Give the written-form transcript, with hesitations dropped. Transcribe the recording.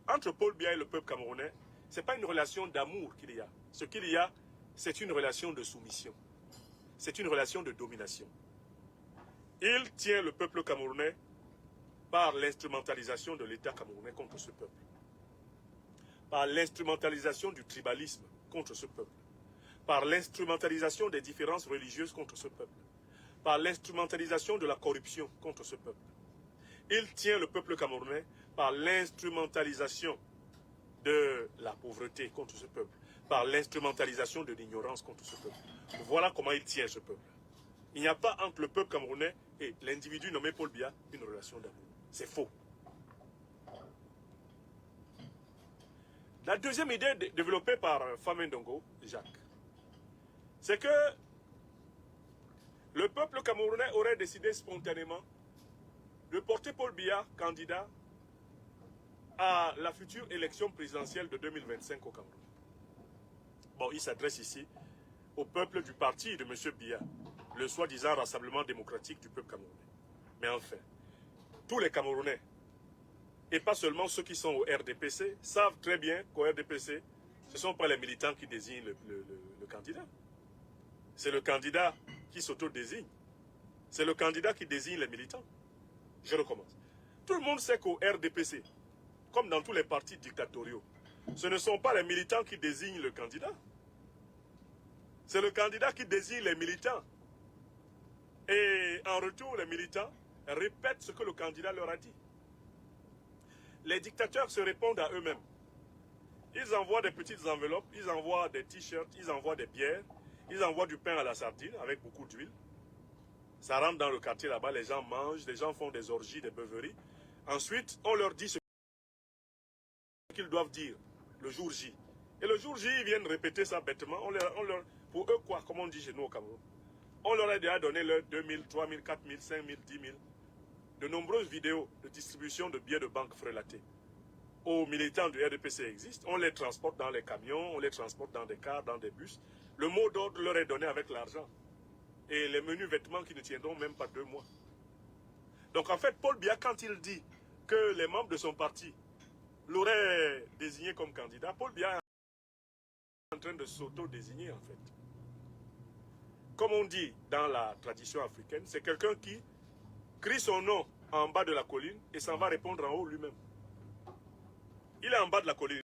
entre Paul Biya et le peuple camerounais, ce n'est pas une relation d'amour qu'il y a. Ce qu'il y a, c'est une relation de soumission. C'est une relation de domination. Il tient le peuple camerounais par l'instrumentalisation de l'État camerounais contre ce peuple. Par l'instrumentalisation du tribalisme contre ce peuple. Par l'instrumentalisation des différences religieuses contre ce peuple. Par l'instrumentalisation de la corruption contre ce peuple. Il tient le peuple camerounais par l'instrumentalisation de la pauvreté contre ce peuple. Par l'instrumentalisation de l'ignorance contre ce peuple. Voilà comment il tient ce peuple. Il n'y a pas entre le peuple camerounais et l'individu nommé Paul Biya une relation d'amour. C'est faux. La deuxième idée développée par Fama Ndongo, Jacques, c'est que le peuple camerounais aurait décidé spontanément de porter Paul Biya candidat à la future élection présidentielle de 2025 au Cameroun. Bon, il s'adresse ici au peuple du parti de M. Biya, le soi-disant Rassemblement démocratique du peuple camerounais. Mais enfin, tous les Camerounais, et pas seulement ceux qui sont au RDPC, savent très bien qu'au RDPC, ce ne sont pas les militants qui désignent le candidat. C'est le candidat qui s'auto-désigne. C'est le candidat qui désigne les militants. Je recommence. Tout le monde sait qu'au RDPC, comme dans tous les partis dictatoriaux, ce ne sont pas les militants qui désignent le candidat. C'est le candidat qui désigne les militants. Et en retour, les militants répètent ce que le candidat leur a dit. Les dictateurs se répondent à eux-mêmes. Ils envoient des petites enveloppes, ils envoient des t-shirts, ils envoient des bières, ils envoient du pain à la sardine avec beaucoup d'huile. Ça rentre dans le quartier là-bas, les gens mangent, les gens font des orgies, des beuveries. Ensuite, on leur dit ce qu'ils doivent dire le jour J. Et le jour J, ils viennent répéter ça bêtement. Pour eux, quoi, comme on dit chez nous au Cameroun. On leur a déjà donné leur 2000, 3000, 4000, 5000, 10 000. De nombreuses vidéos de distribution de billets de banque frelatés aux militants du RDPC existent. On les transporte dans les camions, on les transporte dans des cars, dans des bus. Le mot d'ordre leur est donné avec l'argent. Et les menus vêtements qui ne tiendront même pas 2 mois. Donc en fait, Paul Biya, quand il dit que les membres de son parti l'auraient désigné comme candidat, Paul Biya est en train de s'auto-désigner en fait. Comme on dit dans la tradition africaine, c'est quelqu'un qui crie son nom en bas de la colline et s'en va répondre en haut lui-même. Il est en bas de la colline.